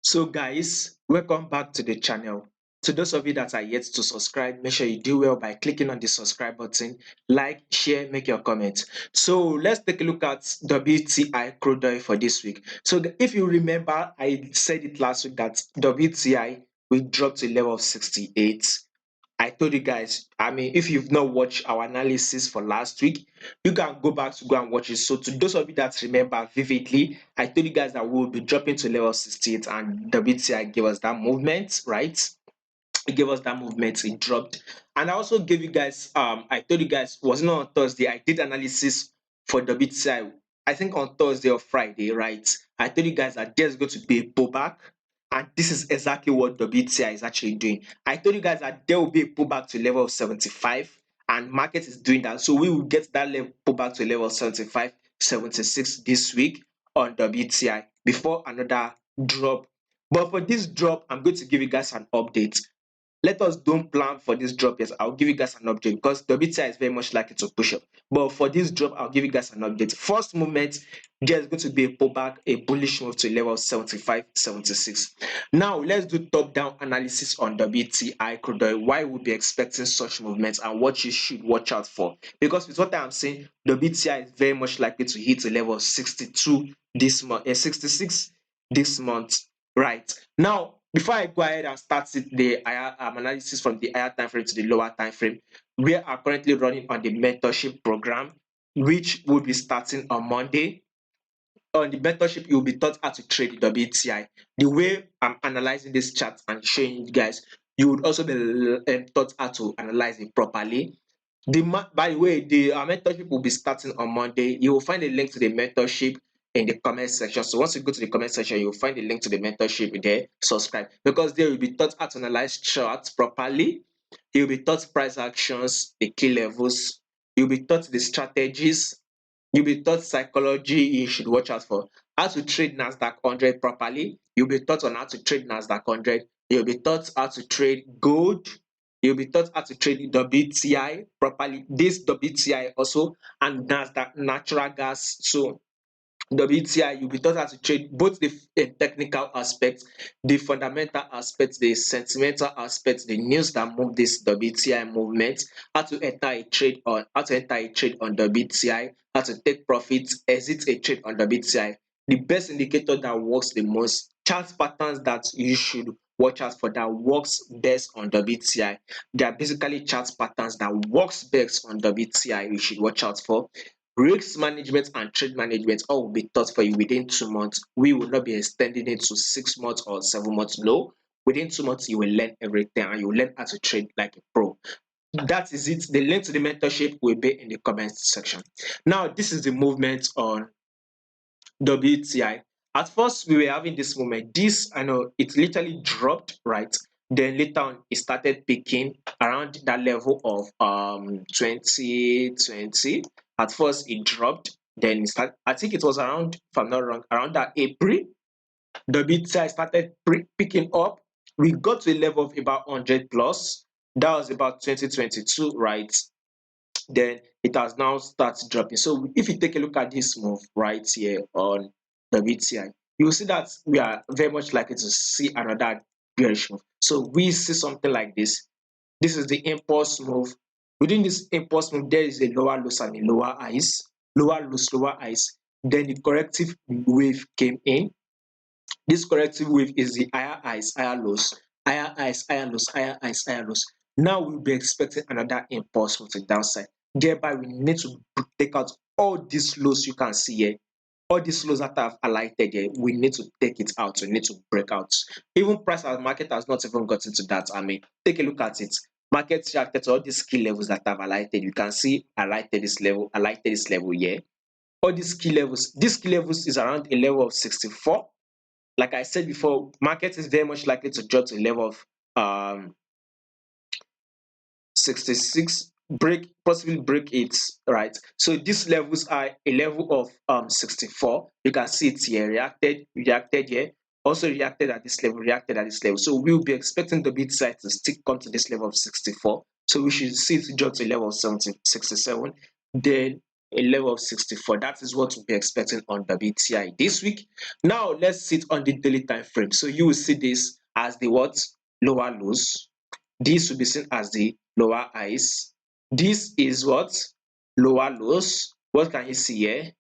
So guys, welcome back to the channel. To those of you that are yet to subscribe, make sure you do well by clicking on the subscribe button, like, share, make your comments. So let's take a look at WTI crude oil for this week. So if you remember, I said it last week that WTI will drop to a level of 68. I told you guys, if you've not watched our analysis for last week, you can go back to go and watch it. So, to those of you that remember vividly, I told you guys that we will be dropping to level 68, and WTI gave us that movement, right? It gave us that movement, it dropped. And I also gave you guys, I told you guys, was not on Thursday, I did analysis for WTI, I think on Thursday or Friday, right? I told you guys that there's going to be a pullback, and this is exactly what WTI is actually doing. I told you guys that there will be a pullback to a level of 75, and market is doing that. So we will get that level pullback to a level of 75, 76 this week on WTI before another drop. But for this drop, I'm going to give you guys an update. Let us don't plan for this drop yet. I'll give you guys an update because WTI is very much likely to push up. But for this drop, I'll give you guys an update. First movement, there's going to be a pullback, a bullish move to level 75, 76. Now, let's do top-down analysis on WTI crude oil. Why we'll be expecting such movements and what you should watch out for. Because with what I'm saying, WTI is very much likely to hit a level of 62 this month, 66 this month. Right. Now, before I go ahead and start the analysis from the higher time frame to the lower time frame, we are currently running on the mentorship program, which will be starting on Monday. On the mentorship, you'll be taught how to trade the WTI. The way I'm analyzing this chart and showing you guys, you would also be taught how to analyze it properly. By the way, the mentorship will be starting on Monday. You will find a link to the mentorship in the comment section. So once you go to the comment section, you'll find a link to the mentorship there. Subscribe, because there will be taught how to analyze charts properly. You'll be taught price actions, the key levels. You'll be taught the strategies. You'll be taught psychology you should watch out for. How to trade Nasdaq 100 properly. You'll be taught on how to trade Nasdaq 100. You'll be taught how to trade gold. You'll be taught how to trade WTI properly. This WTI also, and Nasdaq natural gas. So WTI, you'll be taught how to trade both the technical aspects, the fundamental aspects, the sentimental aspects, the news that move this WTI movement, how to enter a trade on WTI, how to take profits, exit a trade on WTI. The best indicator that works the most, chart patterns that you should watch out for that works best on WTI. They are basically chart patterns that works best on WTI you should watch out for. Risk management and trade management all will be taught for you within 2 months. We will not be extending it to 6 months or 7 months. No, within 2 months, you will learn everything and you will learn how to trade like a pro. That is it. The link to the mentorship will be in the comments section. Now, this is the movement on WTI. At first, we were having this moment. This, I know, it literally dropped, right? Then later on, it started picking around that level of 2020. At first, it dropped. Then I think it was around, if I'm not wrong, around that April, WTI started picking up. We got to a level of about 100 plus. That was about 2022, right? Then it has now started dropping. So if you take a look at this move right here on the WTI, you will see that we are very much likely to see another bearish move. So we see something like this. This is the impulse move. Within this impulse move, there is a lower lows and a lower highs, lower lows, lower highs. Then the corrective wave came in. This corrective wave is the higher highs, higher lows, higher highs, higher lows, higher highs, higher lows. Now we'll be expecting another impulse from the downside. Thereby, we need to take out all these lows you can see here. All these lows that I've highlighted here, we need to take it out. We need to break out. Even price and market has not even gotten to that. Take a look at it. Market reacted to all these key levels that I've highlighted. You can see I highlighted this level here. All these key levels. This key levels is around a level of 64. Like I said before, market is very much likely to drop to a level of 66, possibly break it, right? So these levels are a level of 64. You can see it here, reacted here, also reacted at this level, reacted at this level. So we'll be expecting the bid side to still come to this level of 64. So we should see it drop to a level of 67. Then a level of 64. That is what we'll be expecting on WTI this week. Now let's sit on the daily time frame. So you will see this as the what? Lower lows. This will be seen as the lower highs. This is what? Lower lows. What can you see here?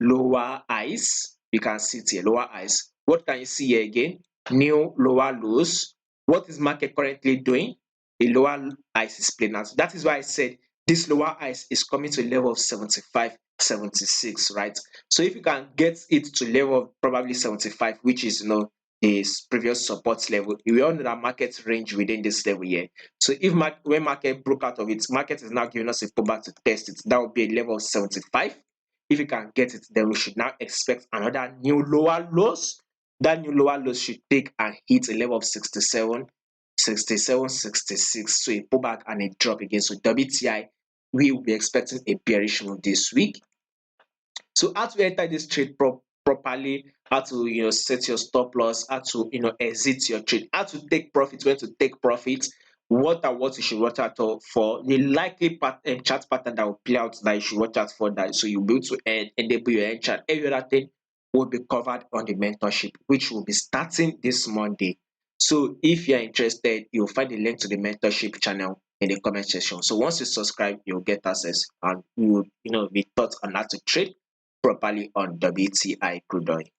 Lower highs. You can see it here, lower highs. What can you see here again? New lower lows. What is market currently doing? A lower highs is playing out. That is why I said this lower highs is coming to a level of 75, 76, right? So if you can get it to level of probably 75, which is the previous support level, we all know that market range within this level here. So if when market broke out of it, market is now giving us a pullback to test it. That would be a level of 75. If you can get it, then we should now expect another new lower lows. That new lower lows should take and hit a level of 67, 67, 66. So a pullback and a drop again. So WTI, we will be expecting a bearish move this week. So how to enter this trade properly, how to set your stop loss, how to exit your trade, how to take profit, when to take profit, what you should watch out for, the likely chart pattern that will play out that you should watch out for, that so you'll be able to enable your end chart. Every other thing will be covered on the mentorship, which will be starting this Monday. So if you're interested, you'll find the link to the mentorship channel in the comment section. So once you subscribe, you'll get access and you will be taught on how to trade properly on WTI CRUDE.